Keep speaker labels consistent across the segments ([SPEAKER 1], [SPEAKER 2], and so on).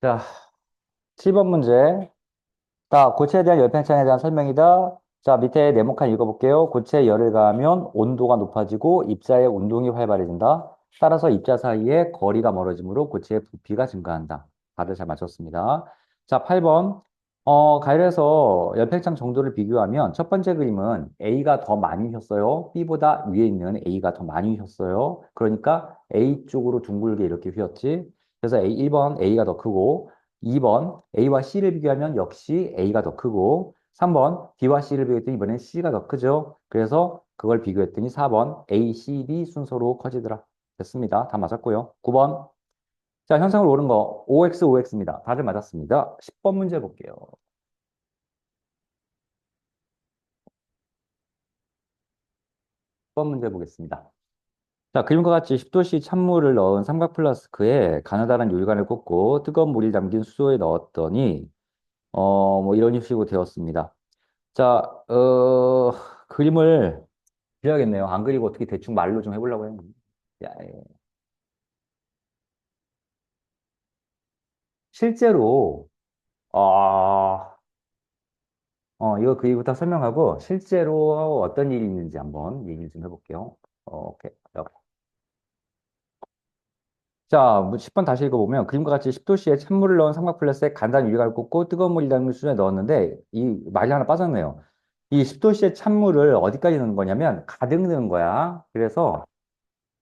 [SPEAKER 1] 자, 7번 문제. 자, 고체에 대한 열팽창에 대한 설명이다. 자, 밑에 네모칸 읽어볼게요. 고체에 열을 가하면 온도가 높아지고 입자의 운동이 활발해진다. 따라서 입자 사이에 거리가 멀어지므로 고체의 부피가 증가한다. 다들 잘 맞췄습니다. 자, 8번. 가열해서 열팽창 정도를 비교하면 첫 번째 그림은 A가 더 많이 휘었어요. B보다 위에 있는 A가 더 많이 휘었어요. 그러니까 A 쪽으로 둥글게 이렇게 휘었지. 그래서 1번 A가 더 크고 2번 A와 C를 비교하면 역시 A가 더 크고 3번 B와 C를 비교했더니 이번엔 C가 더 크죠. 그래서 그걸 비교했더니 4번 A, C, B 순서로 커지더라. 됐습니다. 다 맞았고요. 9번. 자, 현상을 오른 거 OX, OX입니다. 다들 맞았습니다. 10번 문제 볼게요. 10번 문제 보겠습니다. 자, 그림과 같이 10도씨 찬물을 넣은 삼각 플라스크에 가느다란 요리관을 꽂고 뜨거운 물이 담긴 수조에 넣었더니 뭐 이런 식으로 되었습니다. 자, 그림을 그려야겠네요. 안 그리고 어떻게 대충 말로 좀 해보려고 했는데. 야, 실제로, 이거 그리부터 설명하고 실제로 어떤 일이 있는지 한번 얘기를 좀 해볼게요. 오케이. 자, 10번 다시 읽어보면 그림과 같이 10도씨에 찬물을 넣은 삼각 플러스에 간단 유리관을 꽂고 뜨거운 물이 담긴 수준에 넣었는데 이 말이 하나 빠졌네요. 이 10도씨의 찬물을 어디까지 넣는 거냐면 가득 넣은 거야. 그래서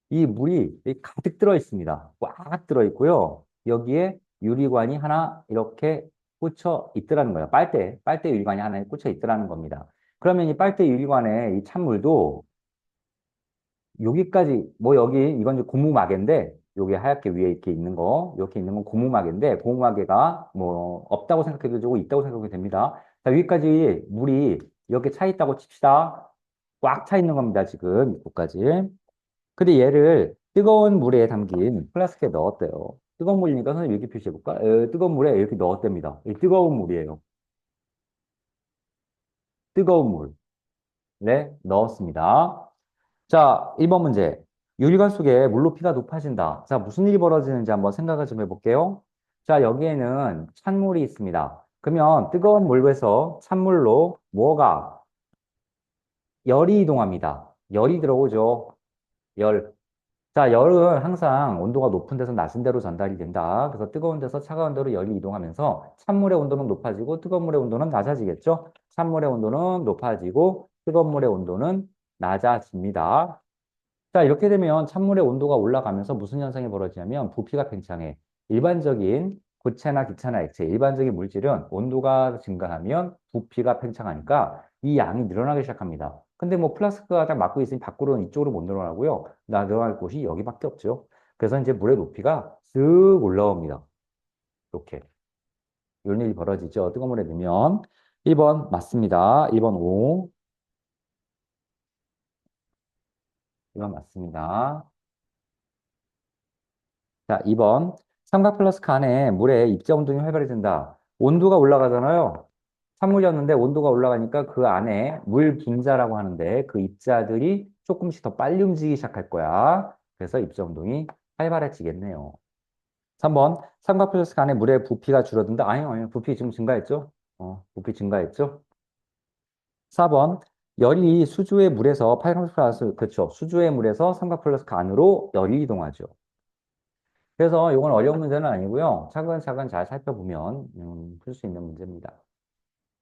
[SPEAKER 1] 이 물이 가득 들어 있습니다. 꽉 들어 있고요. 여기에 유리관이 하나 이렇게 꽂혀 있더라는 거예요. 빨대 유리관이 하나 꽂혀 있더라는 겁니다. 그러면 이 빨대 유리관에 이 찬물도 여기까지, 뭐 여기, 이건 이제 고무마개인데, 여기 하얗게 위에 이렇게 있는 거, 이렇게 있는 건 고무마개인데, 고무마개가 뭐 없다고 생각해도 되고 있다고 생각해도 됩니다. 자, 여기까지 물이 이렇게 차 있다고 칩시다. 꽉 차 있는 겁니다, 지금, 이거까지. 근데 얘를 뜨거운 물에 담긴 플라스크에 넣었대요. 뜨거운 물이니까 선생님 이렇게 표시해볼까? 뜨거운 물에 이렇게 넣었답니다. 이 뜨거운 물이에요. 뜨거운 물에 넣었습니다. 자, 1번 문제. 유리관 속에 물높이가 높아진다. 자, 무슨 일이 벌어지는지 한번 생각을 좀 해볼게요. 자, 여기에는 찬물이 있습니다. 그러면 뜨거운 물에서 찬물로 뭐가 열이 이동합니다. 열이 들어오죠. 열. 자, 열은 항상 온도가 높은 데서 낮은 데로 전달이 된다. 그래서 뜨거운 데서 차가운 데로 열이 이동하면서 찬물의 온도는 높아지고 뜨거운 물의 온도는 낮아지겠죠? 찬물의 온도는 높아지고 뜨거운 물의 온도는 낮아집니다. 자, 이렇게 되면 찬물의 온도가 올라가면서 무슨 현상이 벌어지냐면 부피가 팽창해. 일반적인 고체나 기체나 액체, 일반적인 물질은 온도가 증가하면 부피가 팽창하니까 이 양이 늘어나기 시작합니다. 근데 뭐 플라스크가 딱 막고 있으니 밖으로는 이쪽으로 못 늘어나고요. 늘어날 곳이 여기밖에 없죠. 그래서 이제 물의 높이가 쓱 올라옵니다. 이렇게. 이런 일이 벌어지죠. 뜨거운 물에 넣으면. 1번 맞습니다. 1번 O. 1번 맞습니다. 자, 2번. 삼각 플라스크 안에 물에 입자 운동이 활발해진다. 온도가 올라가잖아요. 찬물이었는데 온도가 올라가니까 그 안에 물 분자라고 하는데 그 입자들이 조금씩 더 빨리 움직이기 시작할 거야. 그래서 입자 운동이 활발해지겠네요. 3번. 삼각 플라스크 안에 물의 부피가 줄어든다. 아니요, 아니요. 부피 지금 증가했죠? 부피 증가했죠? 4번. 열이 수주의 물에서 팔각 플라스크, 그렇죠. 수주의 물에서 삼각 플라스크 안으로 열이 이동하죠. 그래서 이건 어려운 문제는 아니고요. 차근차근 잘 살펴보면 풀 수 있는 문제입니다.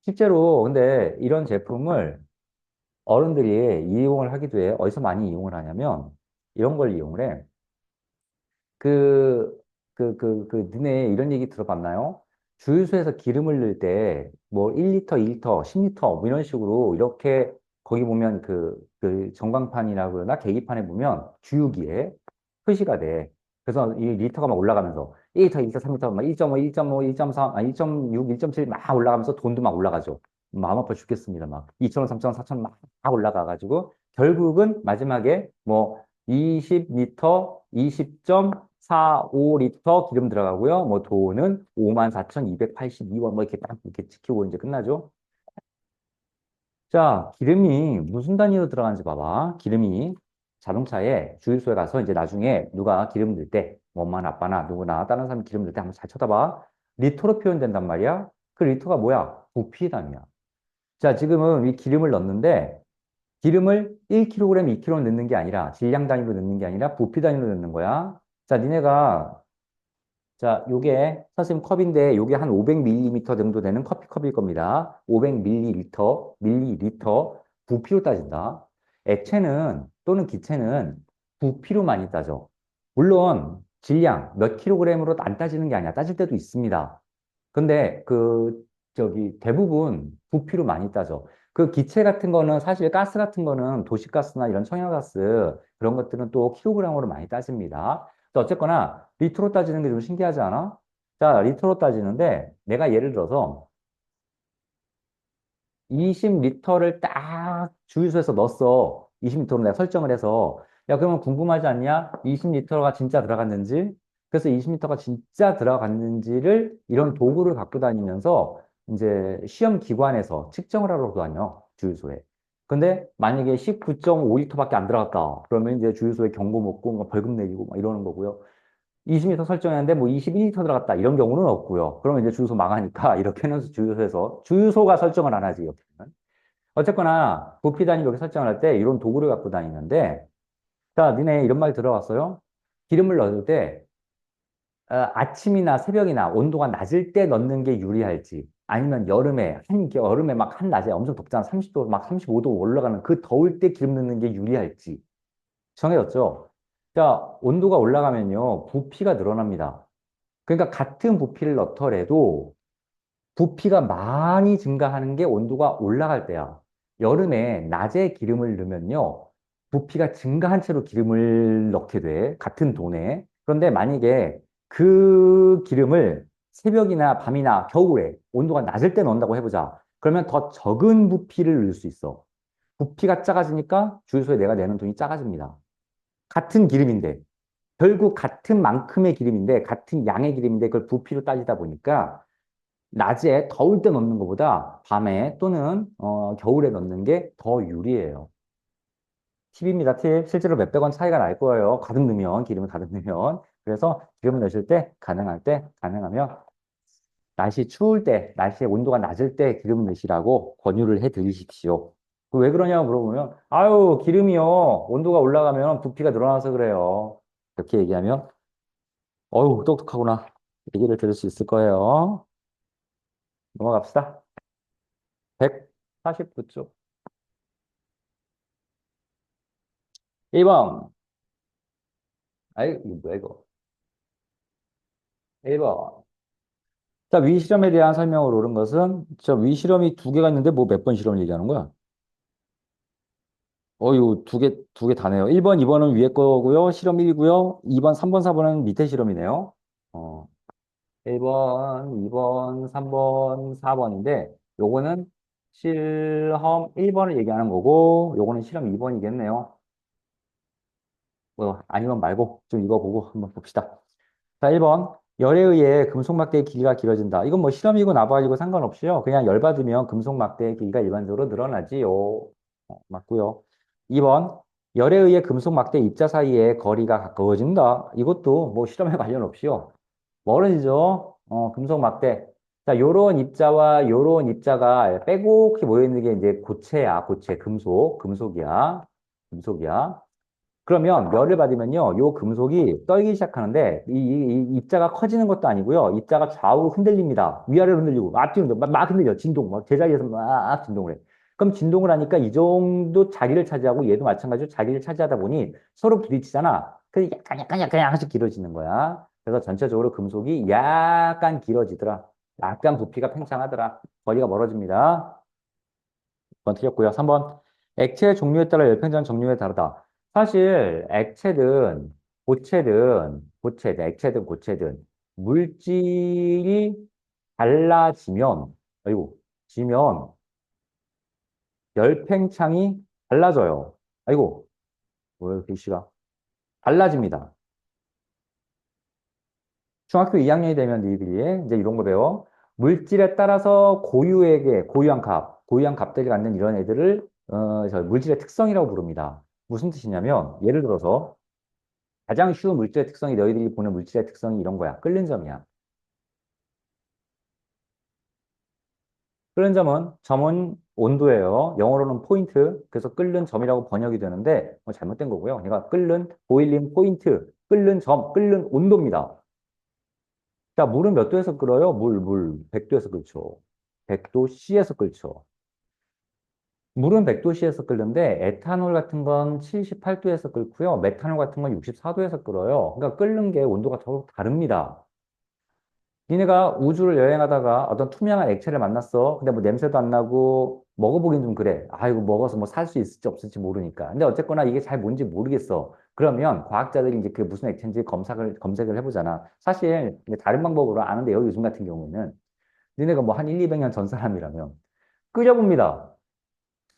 [SPEAKER 1] 실제로 근데 이런 제품을 어른들이 이용을 하기도 해. 어디서 많이 이용을 하냐면 이런 걸 이용을 해. 그, 너네 이런 얘기 들어봤나요? 주유소에서 기름을 넣을 때 뭐 1리터, 2리터, 10리터 뭐 이런 식으로 이렇게 거기 보면 그 전광판이라 그러나 계기판에 보면 주유기에 표시가 돼. 그래서 이 리터가 막 올라가면서 1리터, 2리터, 3리터, 막 1.5, 1.5, 1.3, 1.6, 1.7 막 올라가면서 돈도 막 올라가죠. 마음 아파 죽겠습니다. 막 2,000원, 3,000원, 4,000원 막 올라가가지고 결국은 마지막에 뭐 20리터, 20.45리터 기름 들어가고요. 뭐 돈은 54,282원 뭐 이렇게 딱 이렇게 지키고 이제 끝나죠. 자, 기름이 무슨 단위로 들어가는지 봐봐. 기름이 자동차에 주유소에 가서 이제 나중에 누가 기름 넣을 때, 뭐 엄마나 아빠나 누구나 다른 사람이 기름 넣을 때 한번 잘 쳐다봐. 리터로 표현된단 말이야. 그 리터가 뭐야? 부피당이야. 자, 지금은 이 기름을 넣는데 기름을 1kg, 2kg 넣는 게 아니라 질량 단위로 넣는 게 아니라 부피 단위로 넣는 거야. 자, 니네가 자, 요게 선생님 컵인데 요게 한 500ml 정도 되는 커피컵일 겁니다. 500ml, 밀리리터 부피로 따진다. 액체는 또는 기체는 부피로 많이 따져. 물론 질량 몇 킬로그램으로 안 따지는 게 아니야. 따질 때도 있습니다. 근데 저기 대부분 부피로 많이 따져. 그 기체 같은 거는 사실 가스 같은 거는 도시가스나 이런 청양가스 그런 것들은 또 킬로그램으로 많이 따집니다. 어쨌거나 리터로 따지는 게 좀 신기하지 않아? 자, 리터로 따지는데 내가 예를 들어서 20리터를 딱 주유소에서 넣었어. 20리터로 내가 설정을 해서. 야, 그러면 궁금하지 않냐? 20리터가 진짜 들어갔는지? 그래서 20리터가 진짜 들어갔는지를 이런 도구를 갖고 다니면서 이제 시험 기관에서 측정을 하러 다녀. 주유소에. 근데 만약에 19.5리터밖에 안 들어갔다. 그러면 이제 주유소에 경고 먹고 막 벌금 내리고 막 이러는 거고요. 20m 설정했는데 뭐 21리터 들어갔다 이런 경우는 없고요. 그러면 이제 주유소 망하니까 이렇게 해서 주유소에서 주유소가 설정을 안 하지 이렇게는. 어쨌거나 부피 단위 이렇게 설정을 할 때 이런 도구를 갖고 다니는데 자 니네 이런 말 들어봤어요? 기름을 넣을 때 아침이나 새벽이나 온도가 낮을 때 넣는 게 유리할지 아니면 여름에 막 한낮에 엄청 덥잖아 30도 막 35도 올라가는 그 더울 때 기름 넣는 게 유리할지 정해졌죠? 자 온도가 올라가면요 부피가 늘어납니다. 그러니까 같은 부피를 넣더라도 부피가 많이 증가하는 게 온도가 올라갈 때야. 여름에 낮에 기름을 넣으면요. 부피가 증가한 채로 기름을 넣게 돼. 같은 돈에. 그런데 만약에 그 기름을 새벽이나 밤이나 겨울에 온도가 낮을 때 넣는다고 해보자. 그러면 더 적은 부피를 넣을 수 있어. 부피가 작아지니까 주유소에 내가 내는 돈이 작아집니다. 같은 기름인데. 결국 같은 만큼의 기름인데, 같은 양의 기름인데, 그걸 부피로 따지다 보니까, 낮에 더울 때 넣는 것보다 밤에 또는 겨울에 넣는 게 더 유리해요. 팁입니다, 팁. 실제로 몇백 원 차이가 날 거예요. 가득 넣으면, 기름을 가득 넣으면. 그래서 기름을 넣으실 때, 가능할 때, 가능하면, 날씨 추울 때, 날씨의 온도가 낮을 때 기름을 넣으시라고 권유를 해 드리십시오. 왜 그러냐고 물어보면, 아유, 기름이요. 온도가 올라가면 부피가 늘어나서 그래요. 이렇게 얘기하면, 어유 똑똑하구나. 얘기를 들을 수 있을 거예요. 넘어갑시다. 149쪽. 1번. 아이, 이거 뭐야, 이거. 1번. 자, 위 실험에 대한 설명을 옳은 것은, 위 실험이 두 개가 있는데, 뭐 몇 번 실험을 얘기하는 거야? 이거 두 개 다네요. 1번, 2번은 위에 거고요. 실험 1이고요. 2번, 3번, 4번은 밑에 실험이네요. 어, 1번, 2번, 3번, 4번인데, 요거는 실험 1번을 얘기하는 거고, 요거는 실험 2번이겠네요. 아니면 말고, 좀 이거 보고 한번 봅시다. 자, 1번. 열에 의해 금속 막대의 길이가 길어진다. 이건 뭐 실험이고 나발이고 상관없이요. 그냥 열 받으면 금속 막대의 길이가 일반적으로 늘어나지요. 맞고요. 2번. 열에 의해 금속 막대 입자 사이의 거리가 가까워진다. 이것도 뭐 실험에 관련 없이요. 멀어지죠. 금속 막대. 자, 요런 입자와 요런 입자가 빼곡히 모여있는 게 이제 고체야. 고체. 금속이야. 금속이야. 그러면 열을 받으면요, 요 금속이 떨기 시작하는데, 이 입자가 커지는 것도 아니고요, 입자가 좌우로 흔들립니다. 위아래로 흔들리고, 막 흔들려. 진동, 막 제자리에서 막 진동을 해. 그럼 진동을 하니까 이 정도 자리를 차지하고 얘도 마찬가지로 자리를 차지하다 보니 서로 부딪히잖아. 그래서 약간씩 길어지는 거야. 그래서 전체적으로 금속이 약간 길어지더라. 약간 부피가 팽창하더라. 거리가 멀어집니다. 2번 틀렸고요. 3번. 액체의 종류에 따라 열팽전 정류에 다르다. 사실 액체든 고체든 물질이 달라지면 아이고 지면 열팽창이 달라져요. 아이고 뭐야 글씨가 달라집니다. 중학교 2학년이 되면 너희들이 이제 이런 거 배워. 물질에 따라서 고유한 값들이 갖는 이런 애들을 저 물질의 특성이라고 부릅니다. 무슨 뜻이냐면 예를 들어서 가장 쉬운 물질의 특성이 너희들이 보는 물질의 특성이 이런 거야. 끓는 점이야. 끓는 점은 온도예요. 영어로는 포인트. 그래서 끓는 점이라고 번역이 되는데 잘못된 거고요. 그러니까 끓는 보일링 포인트, 끓는 점, 끓는 온도입니다. 자, 물은 몇 도에서 끓어요? 물. 100도에서 끓죠. 100도 C에서 끓죠. 물은 100도 C에서 끓는데 에탄올 같은 건 78도에서 끓고요. 메탄올 같은 건 64도에서 끓어요. 그러니까 끓는 게 온도가 더욱 다릅니다. 니네가 우주를 여행하다가 어떤 투명한 액체를 만났어. 근데 뭐 냄새도 안 나고 먹어보긴 좀 그래. 아, 이거 먹어서 뭐 살 수 있을지 없을지 모르니까. 근데 어쨌거나 이게 잘 뭔지 모르겠어. 그러면 과학자들이 이제 그게 무슨 액체인지 검색을 해보잖아. 사실 이제 다른 방법으로 아는데요. 요즘 같은 경우는 니네가 뭐 한 1, 200년 전 사람이라면 끓여봅니다.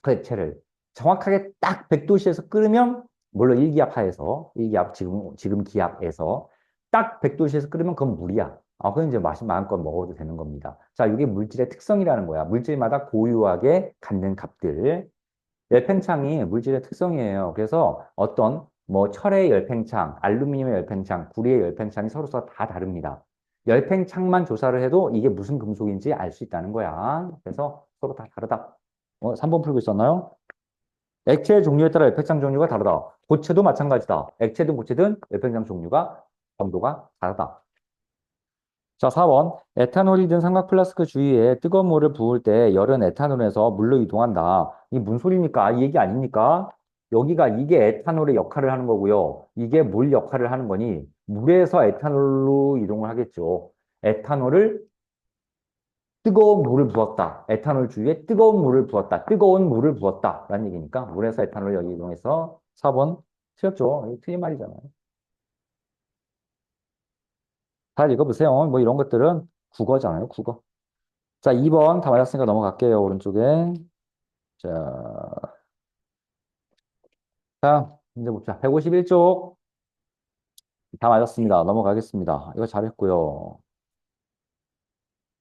[SPEAKER 1] 그 액체를. 정확하게 딱 100도씨에서 끓으면 물론 일기압하에서 일기압 지금 기압에서 딱 100도씨에서 끓으면 그건 물이야. 아, 그건 이제 마음껏 먹어도 되는 겁니다. 자, 이게 물질의 특성이라는 거야. 물질마다 고유하게 갖는 값들. 열팽창이 물질의 특성이에요. 그래서 어떤 뭐 철의 열팽창, 알루미늄의 열팽창, 구리의 열팽창이 서로서 다 다릅니다. 열팽창만 조사를 해도 이게 무슨 금속인지 알 수 있다는 거야. 그래서 서로 다 다르다. 3번 풀고 있었나요? 액체의 종류에 따라 열팽창 종류가 다르다. 고체도 마찬가지다. 액체든 고체든 열팽창 종류가 정도가 다르다. 자, 4번. 에탄올이 든 삼각 플라스크 주위에 뜨거운 물을 부을 때 열은 에탄올에서 물로 이동한다. 이게 무슨 소리입니까? 이 얘기 아닙니까? 여기가 이게 에탄올의 역할을 하는 거고요. 이게 물 역할을 하는 거니 물에서 에탄올로 이동을 하겠죠. 에탄올을 뜨거운 물을 부었다. 에탄올 주위에 뜨거운 물을 부었다. 뜨거운 물을 부었다. 라는 얘기니까 물에서 에탄올 여기 이동해서 4번 틀렸죠. 이거 틀린 말이잖아요. 잘 읽어보세요. 뭐 이런 것들은 국어잖아요. 국어. 자, 2번 다 맞았으니까 넘어갈게요. 오른쪽에. 자, 이제 봅시다. 151쪽 다 맞았습니다. 넘어가겠습니다. 이거 잘했고요.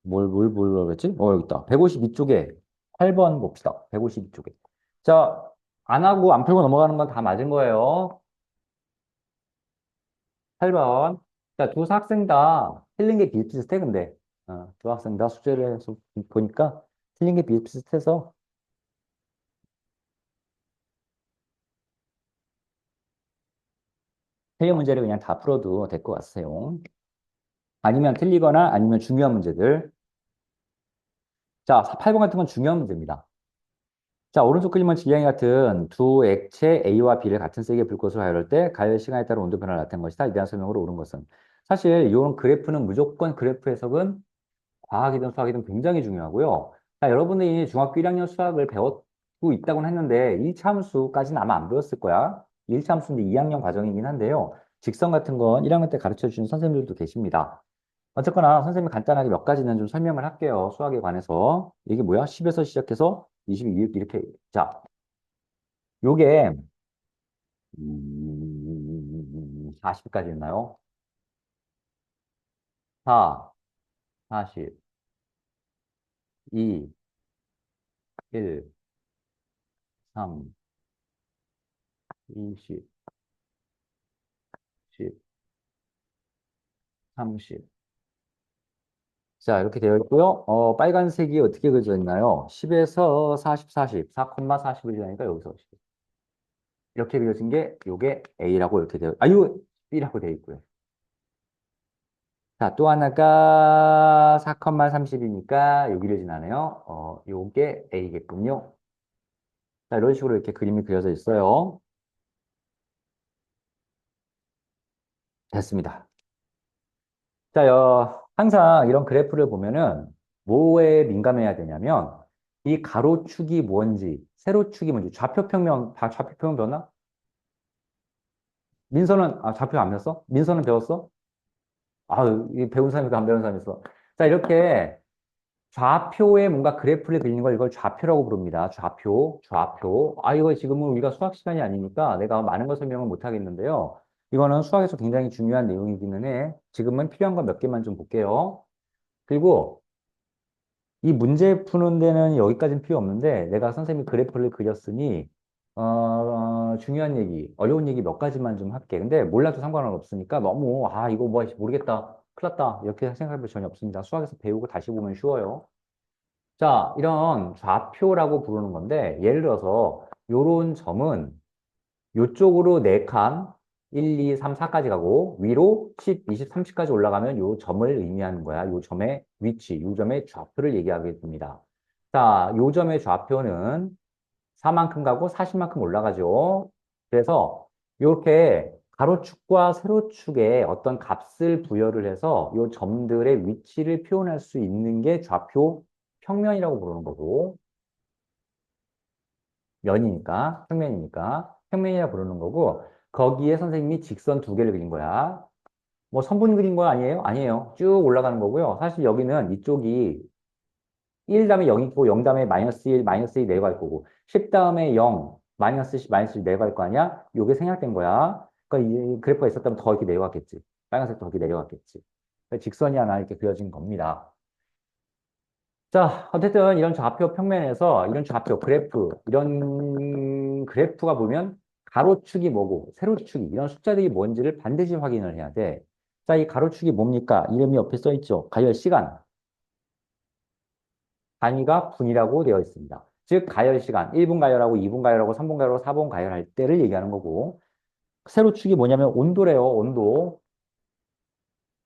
[SPEAKER 1] 뭘 그랬지? 여기 있다. 152쪽에 8번 봅시다. 152쪽에. 자, 안 하고 안 풀고 넘어가는 건 다 맞은 거예요. 8번. 자, 두 학생 다 틀린 게 비슷비슷해, 근데. 두 학생 다 숙제를 해서 보니까 틀린 게 비슷비슷해서 틀린 문제를 그냥 다 풀어도 될 것 같아요. 아니면 틀리거나 아니면 중요한 문제들. 자, 8번 같은 건 중요한 문제입니다. 자, 오른쪽 그림은 질량이 같은 두 액체 A와 B를 같은 세기에 불 것으로 하여럴 때 가열 시간에 따라 온도 변화를 나타낸 것이다. 이대한 설명으로 옳은 것은. 사실 이런 그래프는 무조건 그래프 해석은 과학이든 수학이든 굉장히 중요하고요. 자, 여러분들이 중학교 1학년 수학을 배웠고 있다고는 했는데 1차 함수까지는 아마 안 배웠을 거야. 1차 함수인데 2학년 과정이긴 한데요. 직선 같은 건 1학년 때 가르쳐 주신 선생님들도 계십니다. 어쨌거나 선생님이 간단하게 몇 가지는 좀 설명을 할게요. 수학에 관해서. 이게 뭐야? 10에서 시작해서 22 이렇게. 자, 요게 40까지 있나요? 4, 40, 2, 1, 3, 20, 10, 30. 자, 이렇게 되어 있고요. 빨간색이 어떻게 그려져 있나요? 10에서 40, 40, 4,41이니까 여기서 10. 이렇게 그려진 게 요게 A라고 이렇게 요 B라고 되어 있고요. 자, 또 하나가 4,30이니까 여기를 지나네요. 요게 A겠군요. 자, 이런 식으로 이렇게 그림이 그려져 있어요. 됐습니다. 자, 항상 이런 그래프를 보면은 뭐에 민감해야 되냐면 이 가로축이 뭔지, 세로축이 뭔지, 좌표평면 변화? 민서는, 좌표 안 배웠어? 민서는 배웠어? 이 배운 사람이고 안 배운 사람이 있어. 자, 이렇게 좌표에 뭔가 그래프를 그리는 걸 이걸 좌표라고 부릅니다. 좌표. 이거 지금은 우리가 수학 시간이 아니니까 내가 많은 걸 설명을 못 하겠는데요. 이거는 수학에서 굉장히 중요한 내용이기는 해. 지금은 필요한 거 몇 개만 좀 볼게요. 그리고 이 문제 푸는 데는 여기까지는 필요 없는데 내가 선생님이 그래프를 그렸으니 중요한 얘기, 어려운 얘기 몇 가지만 좀 할게. 근데 몰라도 상관은 없으니까 너무 이거 뭐 모르겠다, 큰일 났다 이렇게 생각할 필요 전혀 없습니다. 수학에서 배우고 다시 보면 쉬워요. 자, 이런 좌표라고 부르는 건데, 예를 들어서, 요런 점은 요쪽으로 4칸, 1, 2, 3, 4까지 가고, 위로 10, 20, 30까지 올라가면 요 점을 의미하는 거야. 요 점의 위치, 요 점의 좌표를 얘기하게 됩니다. 자, 요 점의 좌표는 4만큼 가고 40만큼 올라가죠. 그래서 이렇게 가로축과 세로축에 어떤 값을 부여를 해서 이 점들의 위치를 표현할 수 있는 게 좌표 평면이라고 부르는 거고, 면이니까, 평면이니까, 평면이라고 부르는 거고, 거기에 선생님이 직선 2개를 그린 거야. 뭐 선분 그린 거 아니에요? 아니에요. 쭉 올라가는 거고요. 사실 여기는 이쪽이 1 다음에 0 있고 0 다음에 마이너스 1, 마이너스 2 내려갈 거고 10 다음에 0, 마이너스 10, 마이너스 1 내려갈 거 아니야? 요게 생략된 거야. 그러니까 이 그래프가 있었다면 더 이렇게 내려갔겠지. 빨간색 더 이렇게 내려갔겠지. 그러니까 직선이 하나 이렇게 그려진 겁니다. 자, 어쨌든 이런 좌표 평면에서 이런 좌표 그래프, 이런 그래프가 보면 가로축이 뭐고 세로축이 이런 숫자들이 뭔지를 반드시 확인을 해야 돼. 자, 이 가로축이 뭡니까? 이름이 옆에 써 있죠. 가열 시간. 단위가 분이라고 되어 있습니다. 즉, 가열 시간, 1분 가열하고 2분 가열하고 3분 가열하고 4분 가열할 때를 얘기하는 거고, 세로축이 뭐냐면 온도래요, 온도.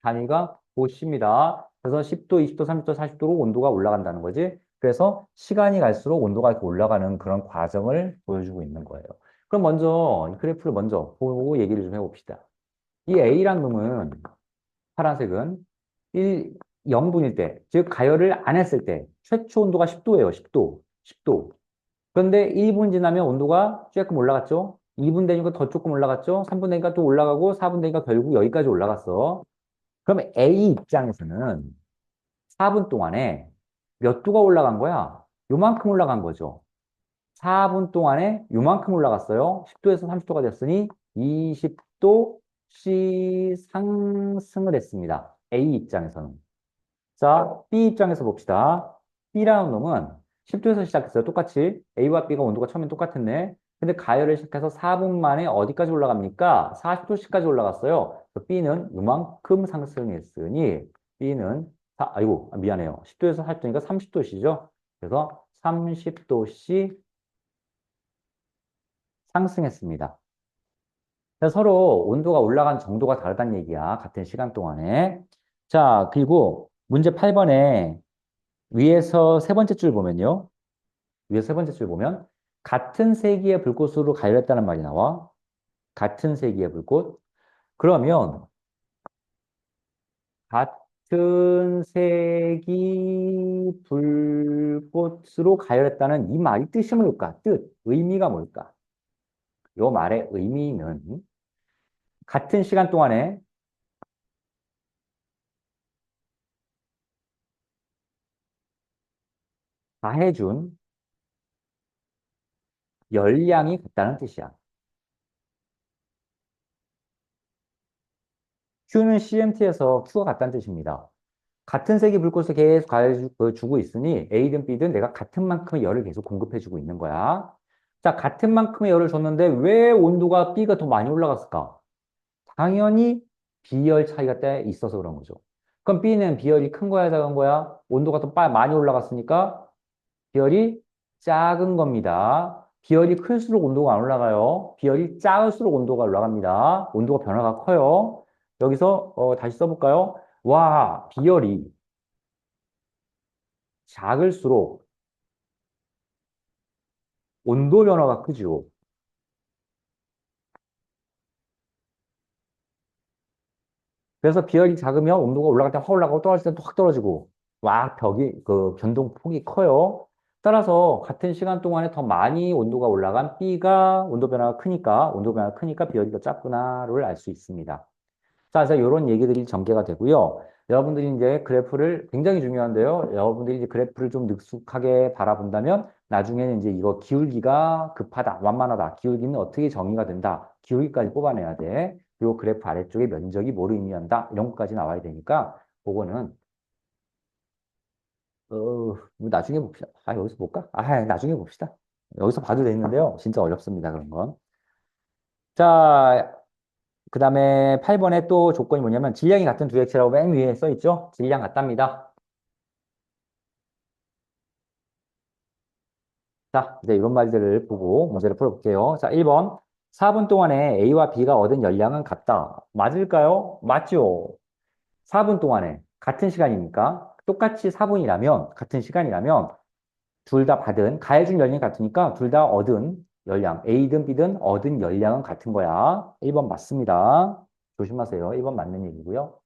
[SPEAKER 1] 단위가 도씨입니다. 그래서 10도, 20도, 30도, 40도로 온도가 올라간다는 거지. 그래서 시간이 갈수록 온도가 이렇게 올라가는 그런 과정을 보여주고 있는 거예요. 그럼 먼저 이 그래프를 먼저 보고 얘기를 좀 해봅시다. 이 A란 놈은 파란색은 1, 0분일 때, 즉 가열을 안 했을 때 최초 온도가 10도예요. 10도. 10도. 그런데 1분 지나면 온도가 조금 올라갔죠? 2분 되니까 더 조금 올라갔죠? 3분 되니까 또 올라가고 4분 되니까 결국 여기까지 올라갔어. 그럼 A 입장에서는 4분 동안에 몇 도가 올라간 거야? 요만큼 올라간 거죠. 4분 동안에 요만큼 올라갔어요. 10도에서 30도가 됐으니 20도씨 상승을 했습니다. A 입장에서는. 자, B 입장에서 봅시다. B라는 놈은 10도에서 시작했어요. 똑같이. A와 B가 온도가 처음엔 똑같았네. 근데 가열을 시작해서 4분 만에 어디까지 올라갑니까? 40도씨까지 올라갔어요. 그래서 B는 이만큼 상승했으니 B는 아이고 미안해요. 10도에서 40도니까 30도씨죠. 그래서 30도씨 상승했습니다. 그래서 서로 온도가 올라간 정도가 다르다는 얘기야. 같은 시간 동안에. 자, 그리고 문제 8번에 위에서 세 번째 줄 보면요. 위에서 세 번째 줄 보면 같은 세기의 불꽃으로 가열했다는 말이 나와. 같은 세기의 불꽃. 그러면 같은 세기 불꽃으로 가열했다는 이 말이 뜻이 뭘까? 뜻, 의미가 뭘까? 이 말의 의미는 같은 시간 동안에 가해준 열량이 같다는 뜻이야. Q는 CMT에서 Q가 같다는 뜻입니다. 같은 색이 불꽃을 계속 가해주고 있으니 A든 B든 내가 같은 만큼의 열을 계속 공급해주고 있는 거야. 자, 같은 만큼의 열을 줬는데 왜 온도가 B가 더 많이 올라갔을까? 당연히 비열 차이가 때 있어서 그런 거죠. 그럼 B는 비열이 큰 거야, 작은 거야? 온도가 더 많이 올라갔으니까 비열이 작은 겁니다. 비열이 클수록 온도가 안 올라가요. 비열이 작을수록 온도가 올라갑니다. 온도가 변화가 커요. 여기서 다시 써볼까요? 와, 비열이 작을수록 온도 변화가 크죠. 그래서 비열이 작으면 온도가 올라갈 때 확 올라가고 떨어질 때 또 확 떨어지고 와 벽이 그 변동폭이 커요. 따라서 같은 시간 동안에 더 많이 온도가 올라간 B가 온도 변화가 크니까 비열이 더 작구나를 알 수 있습니다. 자, 그래서 이런 얘기들이 전개가 되고요. 여러분들이 이제 그래프를 굉장히 중요한데요. 여러분들이 이제 그래프를 좀 능숙하게 바라본다면 나중에는 이제 이거 기울기가 급하다, 완만하다. 기울기는 어떻게 정의가 된다. 기울기까지 뽑아내야 돼. 그리고 그래프 아래쪽에 면적이 뭐를 의미한다. 이런 것까지 나와야 되니까 그거는 뭐 나중에 봅시다. 아, 여기서 볼까? 아, 나중에 봅시다. 여기서 봐도 되는데요. 진짜 어렵습니다. 그런 건. 자, 그 다음에 8번에 또 조건이 뭐냐면 질량이 같은 두 액체라고 맨 위에 써 있죠? 질량 같답니다. 자, 이제 이런 말들을 보고 문제를 풀어볼게요. 자, 1번. 4분 동안에 A와 B가 얻은 열량은 같다. 맞을까요? 맞죠? 4분 동안에 같은 시간이니까 똑같이 4분이라면 같은 시간이라면 둘 다 받은 가해준 열량이 같으니까 둘 다 얻은 열량 A든 B든 얻은 열량은 같은 거야. 1번 맞습니다. 조심하세요. 1번 맞는 얘기고요.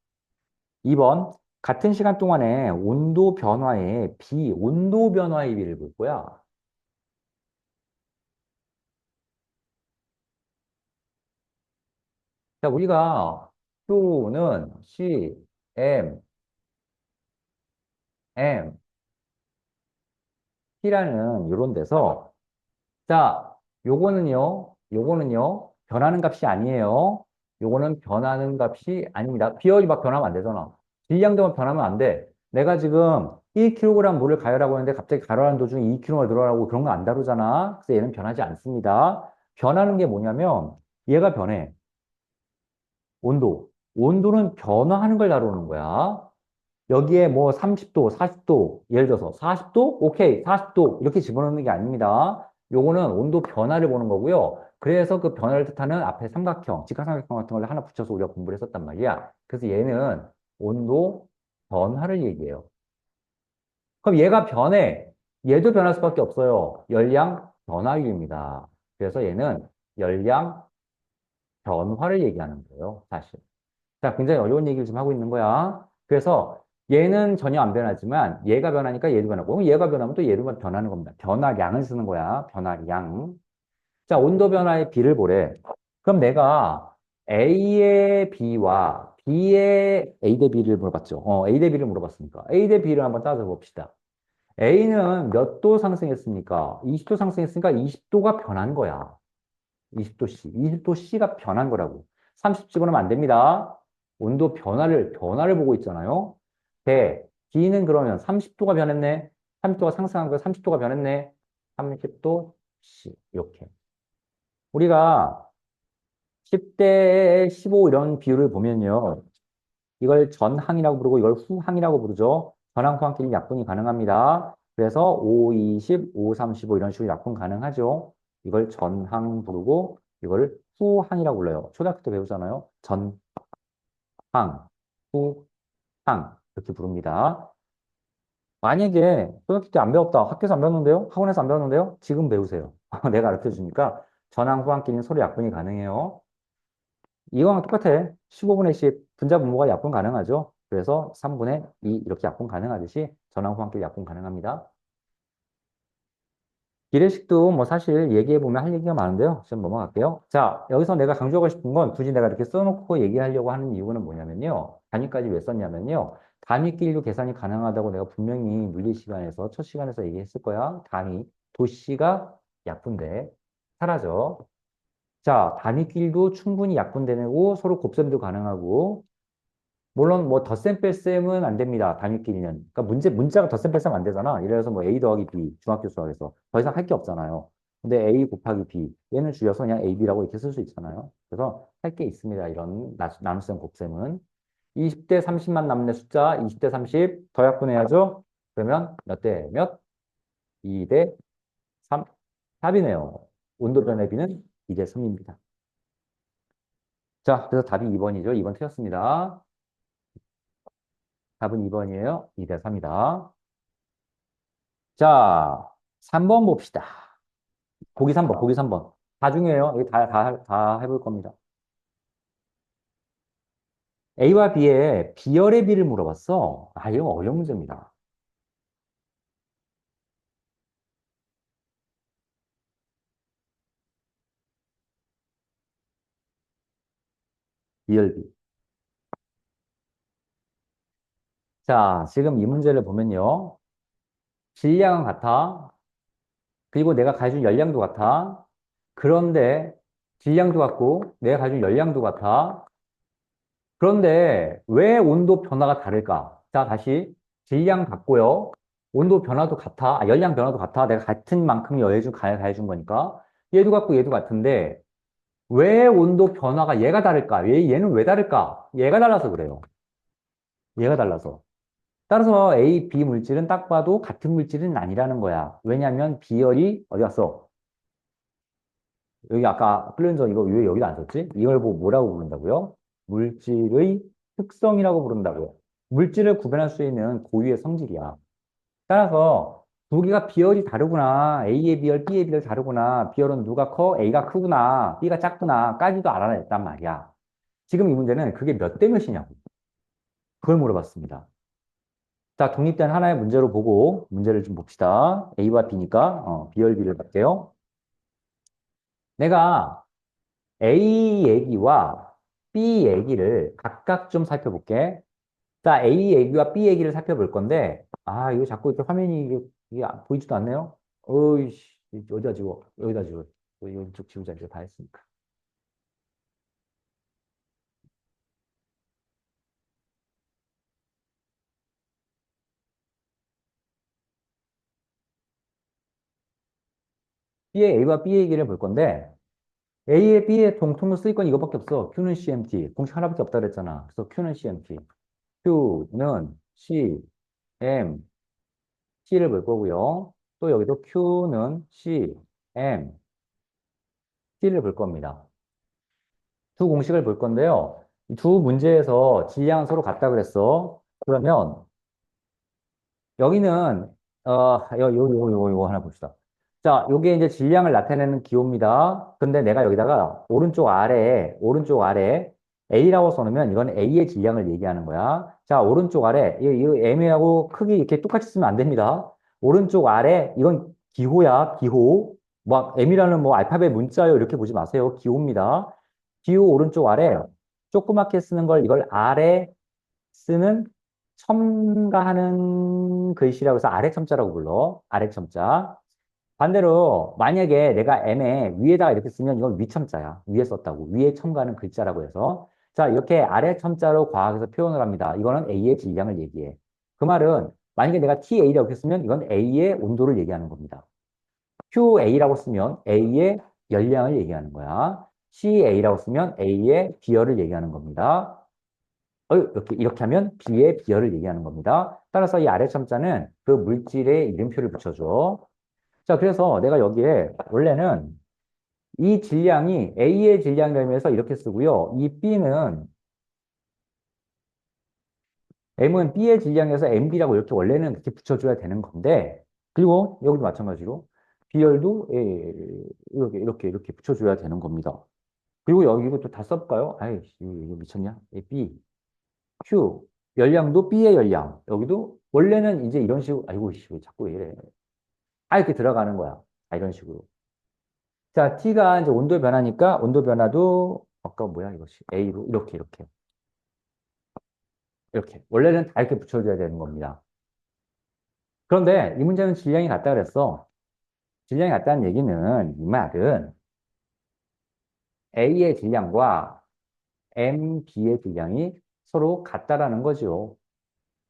[SPEAKER 1] 2번 같은 시간 동안에 온도 변화의 온도 변화의 비를 볼 거야. 자, 우리가 Q는 C, M, M, T라는 이런 데서 자, 요거는요, 변하는 값이 아니에요. 요거는 변하는 값이 아닙니다. 비열이 막 변하면 안 되잖아. 질량도만 변하면 안 돼. 내가 지금 1kg 물을 가열하고 있는데 갑자기 가열하는 도중에 2kg가 늘어나고 그런 거 안 다루잖아. 그래서 얘는 변하지 않습니다. 변하는 게 뭐냐면 얘가 변해. 온도. 온도는 변화하는 걸 다루는 거야. 여기에 뭐 30도, 40도, 예를 들어서 40도? 오케이, 40도 이렇게 집어넣는 게 아닙니다. 요거는 온도 변화를 보는 거고요. 그래서 그 변화를 뜻하는 앞에 삼각형, 직각삼각형 같은 걸 하나 붙여서 우리가 공부를 했었단 말이야. 그래서 얘는 온도 변화를 얘기해요. 그럼 얘가 변해. 얘도 변할 수밖에 없어요. 열량 변화율입니다. 그래서 얘는 열량 변화를 얘기하는 거예요, 사실. 자, 굉장히 어려운 얘기를 지금 하고 있는 거야. 그래서 얘는 전혀 안 변하지만 얘가 변하니까 얘도 변하고 얘가 변하면 또 얘도 변하는 겁니다. 변화량을 쓰는 거야. 변화량. 자, 온도 변화의 B를 보래. 그럼 내가 A의 B와 B의 A 대 B를 물어봤죠. A 대 B를 물어봤으니까. A 대 B를 한번 따져봅시다. A는 몇 도 상승했습니까? 20도 상승했으니까 20도가 변한 거야. 20도 C. 20도 C가 변한 거라고. 30 집어넣으면 안 됩니다. 온도 변화를 보고 있잖아요. D는 그러면 30도가 변했네. 30도가 상승한 거 30도가 변했네. 30도 C. 이렇게. 우리가 10대 15 이런 비율을 보면요. 이걸 전항이라고 부르고 이걸 후항이라고 부르죠. 전항, 후항끼리 약분이 가능합니다. 그래서 5, 20, 5, 35 이런 식으로 약분 가능하죠. 이걸 전항 부르고 이걸 후항이라고 불러요. 초등학교 때 배우잖아요. 전항, 후항 이렇게 부릅니다. 만약에 초등학교 때 안 배웠다. 학교에서 안 배웠는데요? 학원에서 안 배웠는데요? 지금 배우세요. 내가 가르쳐 주니까 전항, 후항끼리는 서로 약분이 가능해요. 이거랑 똑같아. 15분의 10 분자 분모가 약분 가능하죠. 그래서 3분의 2 이렇게 약분 가능하듯이 전항 후항끼리 약분 가능합니다. 비례식도 뭐 사실 얘기해보면 할 얘기가 많은데요. 좀 넘어갈게요. 자, 여기서 내가 강조하고 싶은 건 굳이 내가 이렇게 써놓고 얘기하려고 하는 이유는 뭐냐면요. 단위까지 왜 썼냐면요. 단위끼리도 계산이 가능하다고 내가 분명히 물리 시간에서 첫 시간에서 얘기했을 거야. 단위, 도씨가 약분돼. 사라져. 자, 단위끼리도 충분히 약분되고 서로 곱셈도 가능하고 물론 뭐 덧셈 뺄셈은 안 됩니다. 단위끼리는. 그러니까 문자가 덧셈 뺄셈 안 되잖아. 예를 들어서 뭐 A 더하기 B 중학교 수학에서 더 이상 할 게 없잖아요. 근데 A 곱하기 B 얘는 줄여서 그냥 AB라고 이렇게 쓸 수 있잖아요. 그래서 할 게 있습니다. 이런 나눗셈 곱셈은 20대 30만 남는 숫자 20대 30 더 약분해야죠. 그러면 몇 대 몇? 2 대 3. 답이네요. 온도 변의 비는 2 대 3입니다. 자, 그래서 답이 2번이죠. 2번 틀렸습니다. 답은 2번이에요. 2 대 3이다. 자, 3번 봅시다. 보기 3번, 보기 3번. 다 중요해요. 여기 다 해볼 겁니다. A와 B의 비열의 비를 물어봤어. 아, 이거 어려운 문제입니다. 비열비. 자, 지금 이 문제를 보면요. 질량은 같아. 그리고 내가 가진 열량도 같아. 그런데 질량도 같고 내가 가진 열량도 같아. 그런데 왜 온도 변화가 다를까? 자, 다시 질량 같고요. 온도 변화도 같아. 열량 변화도 같아. 내가 같은 만큼 가해준 거니까. 얘도 같고 얘도 같은데 왜 온도 변화가 얘가 다를까? 얘는 왜 다를까? 얘가 달라서 그래요. 얘가 달라서. 따라서 A, B 물질은 딱 봐도 같은 물질은 아니라는 거야. 왜냐하면 비열이 어디 갔어? 여기 아까 플루엔저 이거 왜 여기다 안 썼지? 이걸 보고 뭐라고 부른다고요? 물질의 특성이라고 부른다고요. 물질을 구별할 수 있는 고유의 성질이야. 따라서 두 개가 비열이 다르구나. A의 비열, B의 비열 다르구나. 비열은 누가 커? A가 크구나. B가 작구나. 까지도 알아냈단 말이야. 지금 이 문제는 그게 몇 대 몇이냐고. 그걸 물어봤습니다. 자, 독립된 하나의 문제로 보고 문제를 좀 봅시다. A와 B니까 비열, B를 볼게요. 내가 A 얘기와 B 얘기를 각각 좀 살펴볼게. 자, A 얘기와 B 얘기를 살펴볼 건데, 이거 자꾸 이렇게 화면이 이게 보이지도 않네요? 어이씨, 어디다 지워? 여기다 지워. 이쪽 지우자, 이제 다 했으니까. B의 A와 B 얘기를 볼 건데, A의 B의 공통으로 쓰일 건 이거밖에 없어. Q는 CMT. 공식 하나밖에 없다 그랬잖아. 그래서 Q는 CMT. Q는 C, M, T를 볼 거고요. 또 여기도 Q는 C, M, T를 볼 겁니다. 두 공식을 볼 건데요. 이 두 문제에서 질량은 서로 같다 그랬어. 그러면 여기는 요거 하나 봅시다. 자, 요게 이제 질량을 나타내는 기호입니다. 근데 내가 여기다가 오른쪽 아래 A라고 써놓으면 이건 A의 질량을 얘기하는 거야. 자, 오른쪽 아래 이 M하고 크기 이렇게 똑같이 쓰면 안 됩니다. 오른쪽 아래 이건 기호야, 기호. 막 M이라는 뭐 알파벳 문자요 이렇게 보지 마세요. 기호입니다. 기호 오른쪽 아래 조그맣게 쓰는 걸 이걸 아래 쓰는 첨가하는 글씨라고 해서 아래 첨자라고 불러. 아래 첨자. 반대로 만약에 내가 M에 위에다가 이렇게 쓰면 이건 위 첨자야. 위에 썼다고. 위에 첨가하는 글자라고 해서. 자, 이렇게 아래 첨자로 과학에서 표현을 합니다. 이거는 A의 질량을 얘기해. 그 말은 만약에 내가 TA라고 했으면 이건 A의 온도를 얘기하는 겁니다. QA라고 쓰면 A의 열량을 얘기하는 거야. CA라고 쓰면 A의 비열을 얘기하는 겁니다. 이렇게 하면 B의 비열을 얘기하는 겁니다. 따라서 이 아래 첨자는 그 물질의 이름표를 붙여줘. 자, 그래서 내가 여기에 원래는 이 질량이 A의 질량이라면서 이렇게 쓰고요. 이 B는 M은 B의 질량에서 MB라고 이렇게 원래는 이렇게 붙여줘야 되는 건데, 그리고 여기도 마찬가지로 비열도 이렇게 붙여줘야 되는 겁니다. 그리고 여기 이거 또 다 써볼까요? 아이씨, 이거 미쳤냐? B, Q, 열량도 B의 열량. 여기도 원래는 이제 이런 식으로, 아이고, 씨, 왜 자꾸 왜 이래. 이렇게 들어가는 거야. 이런 식으로. 자, T가 이제 온도 변화니까 온도 변화도, 아까 뭐야, 이것이. A로, 이렇게. 원래는 다 이렇게 붙여줘야 되는 겁니다. 그런데 이 문제는 질량이 같다 그랬어. 질량이 같다는 얘기는, 이 말은 A의 질량과 MB의 질량이 서로 같다라는 거죠.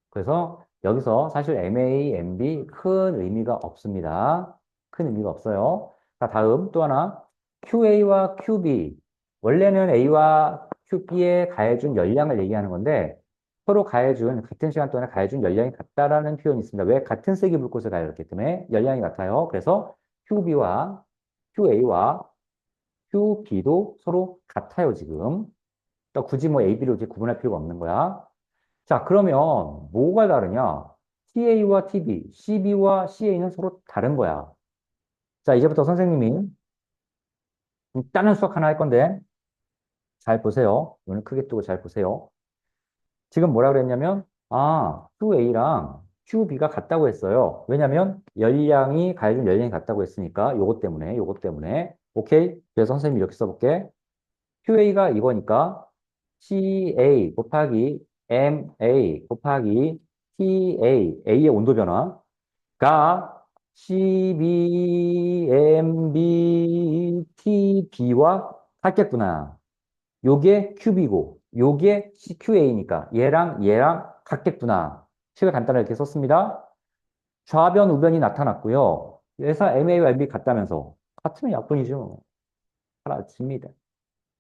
[SPEAKER 1] 그래서 여기서 사실 MA, MB 큰 의미가 없습니다. 큰 의미가 없어요. 자, 다음 또 하나. QA와 QB. 원래는 A와 QB에 가해준 열량을 얘기하는 건데 서로 가해준, 같은 시간 동안에 가해준 열량이 같다라는 표현이 있습니다. 왜? 같은 세기 불꽃을 가해줬기 때문에 열량이 같아요. 그래서 QB와 QA와 QB도 서로 같아요, 지금. 그러니까 굳이 뭐 A, B로 이렇게 구분할 필요가 없는 거야. 자, 그러면 뭐가 다르냐? TA와 TB, CB와 CA는 서로 다른 거야. 자, 이제부터 선생님이 다른 수학 하나 할 건데 잘 보세요. 눈을 크게 뜨고 잘 보세요. 지금 뭐라 그랬냐면 QA랑 QB가 같다고 했어요. 왜냐면 열량이 가해준 열량이 같다고 했으니까 요것 때문에 오케이? 그래서 선생님이 이렇게 써볼게. QA가 이거니까 CA 곱하기 MA 곱하기 TA, A의 온도 변화가 CBMB TB와 같겠구나. 요게 QB고, 요게 CQA니까 얘랑 같겠구나. 식을 간단하게 이렇게 썼습니다. 좌변, 우변이 나타났고요. 그래서 MA와 MB 같다면서 같으면 약분이죠. 사라집니다.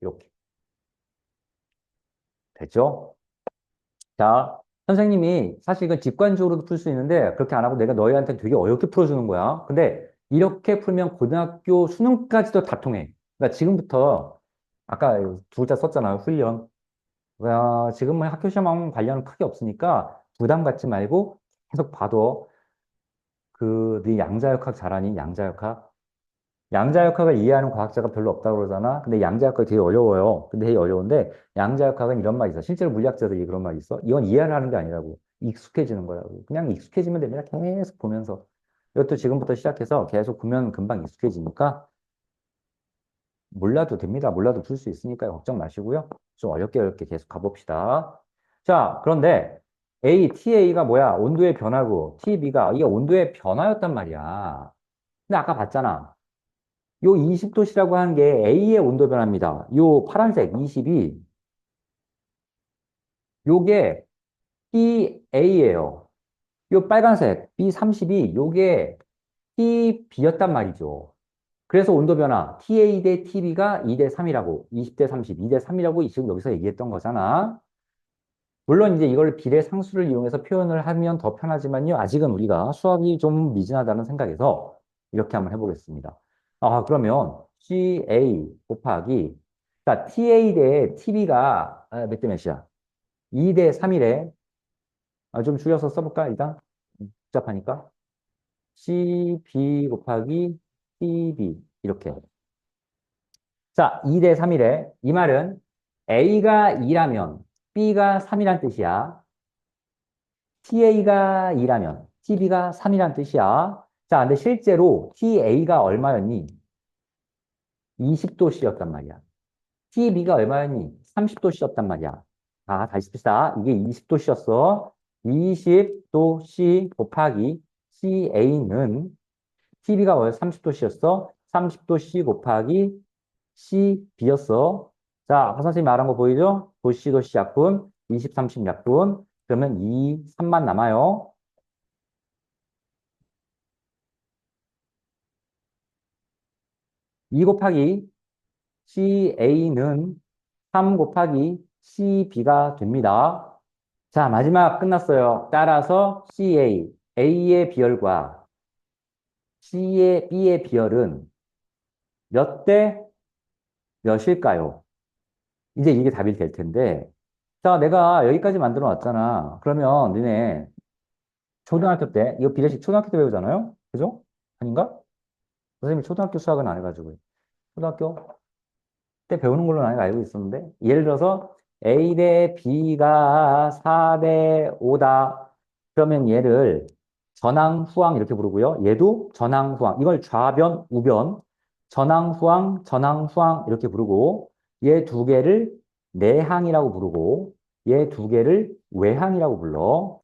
[SPEAKER 1] 이렇게 됐죠? 자. 선생님이 사실 이건 직관적으로도 풀 수 있는데 그렇게 안 하고 내가 너희한테 되게 어렵게 풀어주는 거야. 근데 이렇게 풀면 고등학교 수능까지도 다 통해. 그러니까 지금부터 아까 두 글자 썼잖아요. 훈련. 지금은 학교 시험하고 관련은 크게 없으니까 부담 갖지 말고 계속 봐도 네 양자역학 잘하니? 양자역학? 양자역학을 이해하는 과학자가 별로 없다고 그러잖아. 근데 양자역학이 되게 어려워요. 근데 되게 어려운데 양자역학은 이런 말이 있어. 실제로 물리학자들이 그런 말이 있어. 이건 이해를 하는 게 아니라고. 익숙해지는 거라고. 그냥 익숙해지면 됩니다. 계속 보면서. 이것도 지금부터 시작해서 계속 보면 금방 익숙해지니까 몰라도 됩니다. 몰라도 풀 수 있으니까 걱정 마시고요. 좀 어렵게 어렵게 계속 가봅시다. 자, 그런데 TA가 뭐야? 온도의 변화고 TB가 이게 온도의 변화였단 말이야. 근데 아까 봤잖아. 요 20도씨라고 하는 게 A의 온도 변화입니다. 요 파란색 20이 요게 TA예요. 요 빨간색 B30이 요게 TB였단 말이죠. 그래서 온도 변화 TA 대 TB가 2대 3이라고 20대 30, 2대 3이라고 지금 여기서 얘기했던 거잖아. 물론 이제 이걸 비례 상수를 이용해서 표현을 하면 더 편하지만요. 아직은 우리가 수학이 좀 미진하다는 생각에서 이렇게 한번 해보겠습니다. 그러면 CA 곱하기, 자, TA 대 TB가 몇 대 몇이야? 2 대 3이래. 좀 줄여서 써볼까, 일단? 복잡하니까. CB 곱하기 TB. 이렇게. 자, 2 대 3이래. 이 말은 A가 2라면 B가 3이란 뜻이야. TA가 2라면 TB가 3이란 뜻이야. 자, 근데 실제로 TA가 얼마였니? 20도씨였단 말이야. TB가 얼마였니? 30도씨였단 말이야. 다시 봅시다. 이게 20도씨였어. 20도씨 곱하기 CA는 TB가 30도씨였어. 30도씨 곱하기 CB였어. 자, 아까 선생님이 말한 거 보이죠? 도씨 약분, 20, 30 약분. 그러면 2, 3만 남아요. 2 곱하기 CA는 3 곱하기 CB가 됩니다. 자, 마지막 끝났어요. 따라서 A의 비열과 B의 비열은 몇 대 몇일까요? 이제 이게 답이 될 텐데. 자, 내가 여기까지 만들어 놨잖아. 그러면 너네 초등학교 때, 이거 비례식 초등학교 때 배우잖아요? 그죠? 아닌가? 선생님이 초등학교 수학은 안 해가지고. 초등학교 때 배우는 걸로 나는 알고 있었는데, 예를 들어서 A 대 B가 4 대 5다. 그러면 얘를 전항, 후항 이렇게 부르고요. 얘도 전항, 후항. 이걸 좌변, 우변, 전항, 후항, 전항, 후항 이렇게 부르고, 얘 두 개를 내항이라고 부르고, 얘 두 개를 외항이라고 불러.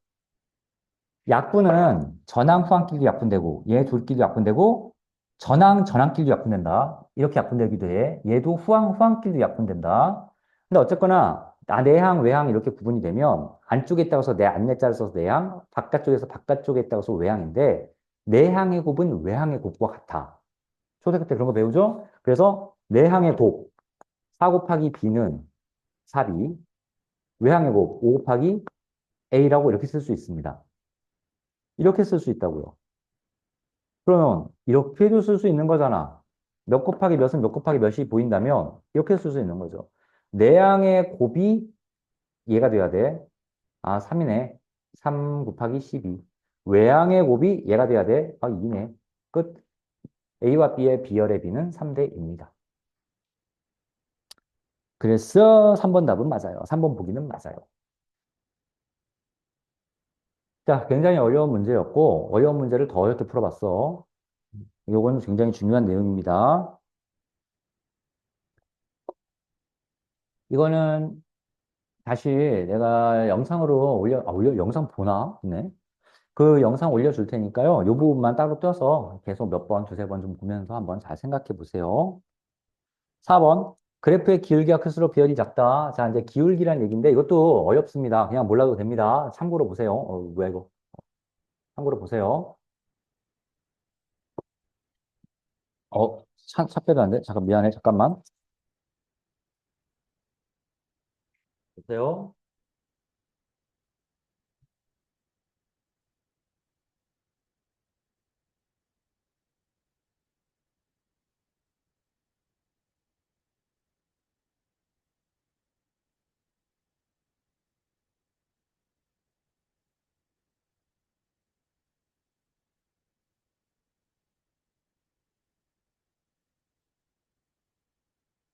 [SPEAKER 1] 약분은 전항, 후항끼리 약분되고, 얘 둘끼리 약분되고, 전항끼리도 약분된다. 이렇게 약분되기도 해. 얘도 후항끼리도 약분된다. 근데 어쨌거나, 내항, 외항 이렇게 구분이 되면, 안쪽에 있다고서 안내자를 써서 내항, 바깥쪽에서 바깥쪽에 있다고서 외항인데, 내항의 곱은 외항의 곱과 같아. 초등학교 때 그런 거 배우죠? 그래서 내항의 곱, 4 곱하기 B는 4B, 외항의 곱, 5 곱하기 A라고 이렇게 쓸 수 있습니다. 이렇게 쓸 수 있다고요. 그러면 이렇게도 쓸 수 있는 거잖아. 몇 곱하기 몇은 몇 곱하기 몇이 보인다면 이렇게 쓸 수 있는 거죠. 내항의 곱이 얘가 돼야 돼. 3이네. 3 곱하기 12. 외항의 곱이 얘가 돼야 돼. 2네. 끝. A와 B의 비열의 B는 3대 2입니다. 그래서 3번 답은 맞아요. 3번 보기는 맞아요. 자, 굉장히 어려운 문제였고, 어려운 문제를 더 어렵게 풀어봤어. 이건 굉장히 중요한 내용입니다. 이거는 다시 내가 영상으로 영상 보나? 네. 그 영상 올려줄 테니까요. 이 부분만 따로 떼서 계속 몇 번, 두세 번 좀 보면서 한번 잘 생각해 보세요. 4번. 그래프의 기울기가 클수록 비열이 작다. 자, 이제 기울기란 얘기인데 이것도 어렵습니다. 그냥 몰라도 됩니다. 참고로 보세요. 뭐야 이거. 참고로 보세요. 차 빼도 안 돼? 잠깐 미안해. 잠깐만. 보세요.